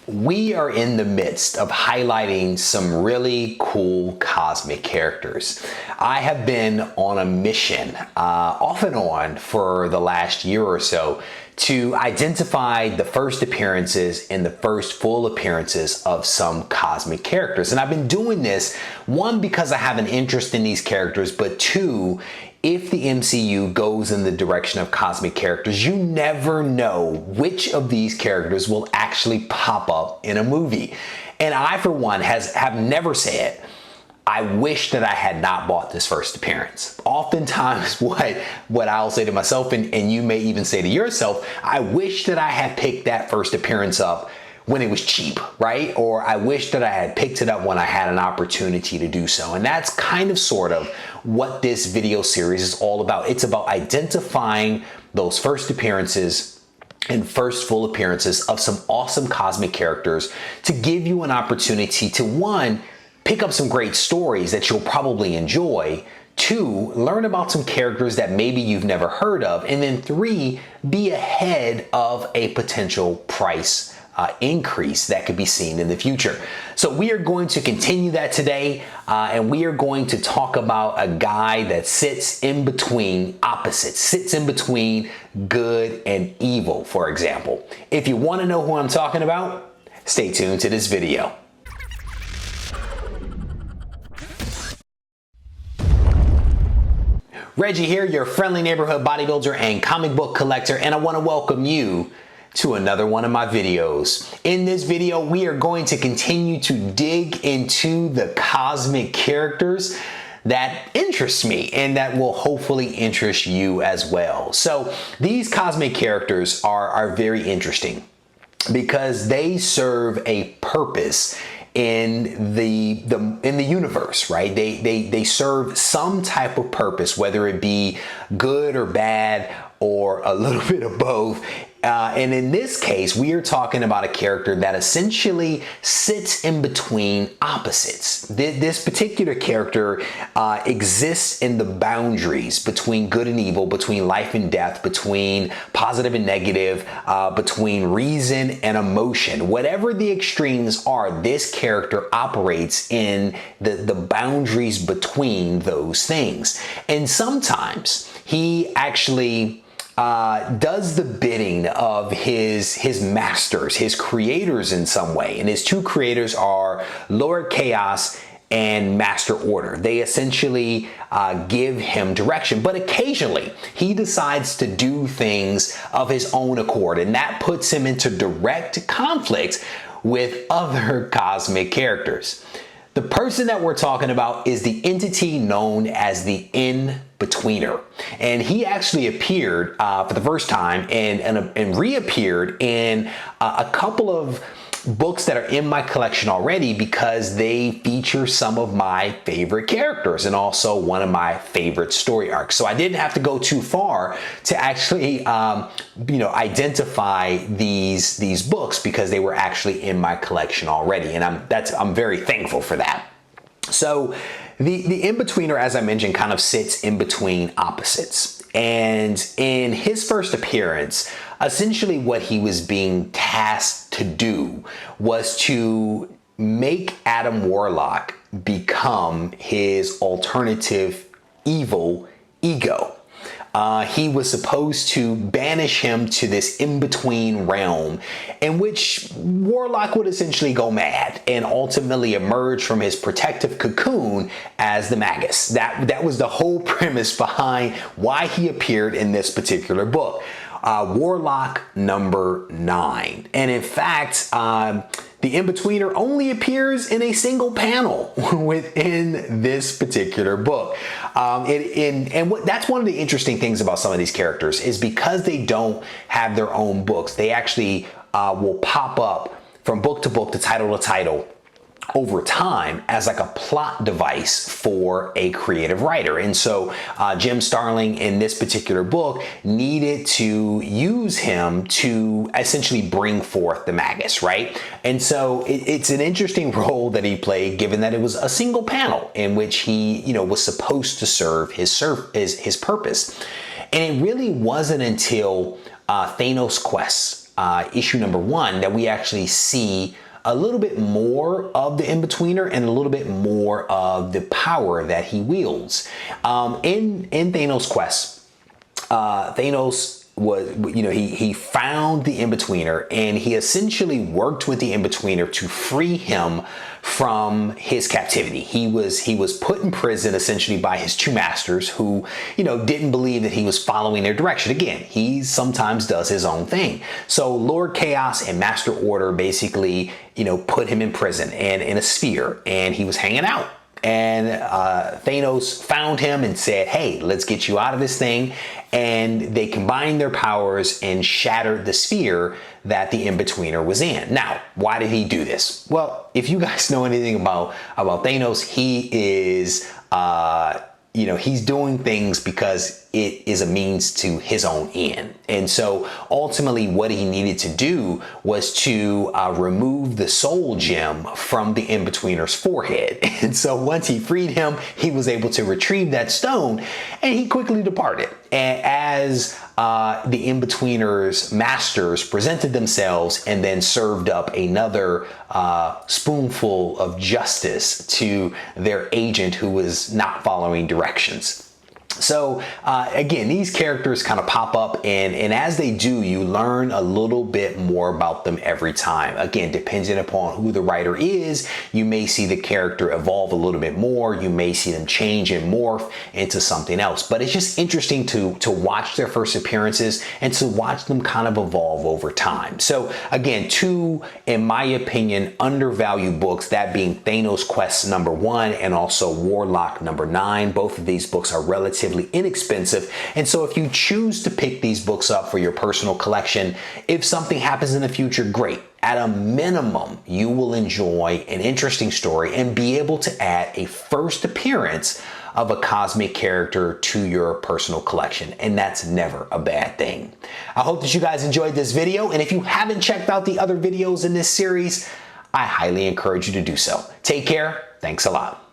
We are in the midst of highlighting some really cool cosmic characters. I have been on a mission, off and on for the last year or so, to identify the first appearances and the first full appearances of some cosmic characters. And I've been doing this, one, because I have an interest in these characters, but two, if the MCU goes in the direction of cosmic characters, you never know which of these characters will actually pop up in a movie. And I, for one, have never said, I wish that I had not bought this first appearance. Oftentimes what I'll say to myself, and you may even say to yourself, I wish that I had picked that first appearance up when it was cheap, right? Or I wish that I had picked it up when I had an opportunity to do so. And that's kind of sort of what this video series is all about. It's about identifying those first appearances and first full appearances of some awesome cosmic characters to give you an opportunity to, one, pick up some great stories that you'll probably enjoy, two, learn about some characters that maybe you've never heard of, and then three, be ahead of a potential price increase that could be seen in the future. So we are going to continue that today, and we are going to talk about a guy that sits in between opposites, sits in between good and evil, for example. If you want to know who I'm talking about, stay tuned to this video. Reggie here, your friendly neighborhood bodybuilder and comic book collector, and I want to welcome you to another one of my videos. In this video, we are going to continue to dig into the cosmic characters that interest me and that will hopefully interest you as well. So these cosmic characters are very interesting because they serve a purpose in the universe, right? They serve some type of purpose, whether it be good or bad or a little bit of both. And in this case, we are talking about a character that essentially sits in between opposites. This particular character exists in the boundaries between good and evil, between life and death, between positive and negative, between reason and emotion. Whatever the extremes are, this character operates in the boundaries between those things. And sometimes he actually does the bidding of his masters, his creators in some way. And his two creators are Lord Chaos and Master Order. They essentially give him direction, but occasionally he decides to do things of his own accord, and that puts him into direct conflict with other cosmic characters. The person that we're talking about is the entity known as the In-Betweener. And he actually appeared for the first time and reappeared in a couple of books that are in my collection already because they feature some of my favorite characters and also one of my favorite story arcs. So I didn't have to go too far to actually identify these books because they were actually in my collection already, and I'm very thankful for that. So the In-Betweener, as I mentioned, kind of sits in between opposites. And in his first appearance, essentially what he was being tasked to do was to make Adam Warlock become his alternative evil ego. He was supposed to banish him to this in-between realm in which Warlock would essentially go mad and ultimately emerge from his protective cocoon as the Magus. That was the whole premise behind why he appeared in this particular book. Warlock number 9. And in fact, the In-Betweener only appears in a single panel within this particular book. That's one of the interesting things about some of these characters is because they don't have their own books, they actually will pop up from book to book, to title to title, over time as like a plot device for a creative writer. And so Jim Starlin in this particular book needed to use him to essentially bring forth the Magus, right? And so it's an interesting role that he played, given that it was a single panel in which he, was supposed to serve his purpose. And it really wasn't until Thanos Quest issue number 1 that we actually see a little bit more of the In-Betweener and a little bit more of the power that he wields. In Thanos Quest, Thanos was, he found the In-Betweener, and he essentially worked with the In-Betweener to free him from his captivity. He was put in prison essentially by his two masters who, didn't believe that he was following their direction. Again, he sometimes does his own thing. So Lord Chaos and Master Order basically, put him in prison and in a sphere, and he was hanging out. And Thanos found him and said, hey, let's get you out of this thing. And they combined their powers and shattered the sphere that the In-Betweener was in. Now, why did he do this? Well, if you guys know anything about Thanos, he is, he's doing things because it is a means to his own end. And so ultimately what he needed to do was to remove the soul gem from the In-Betweener's forehead. And so once he freed him, he was able to retrieve that stone, and he quickly departed. And as the In-Betweener's masters presented themselves and then served up another spoonful of justice to their agent who was not following directions. So again, these characters kind of pop up, and as they do, you learn a little bit more about them every time. Again, depending upon who the writer is, you may see the character evolve a little bit more. You may see them change and morph into something else. But it's just interesting to watch their first appearances and to watch them kind of evolve over time. So again, two, in my opinion, undervalued books, that being Thanos Quest number 1 and also Warlock number 9. Both of these books are relatively inexpensive, and so if you choose to pick these books up for your personal collection, if something happens in the future, great. At a minimum, you will enjoy an interesting story and be able to add a first appearance of a cosmic character to your personal collection, and that's never a bad thing. I hope that you guys enjoyed this video, and if you haven't checked out the other videos in this series, I highly encourage you to do so. Take care. Thanks a lot.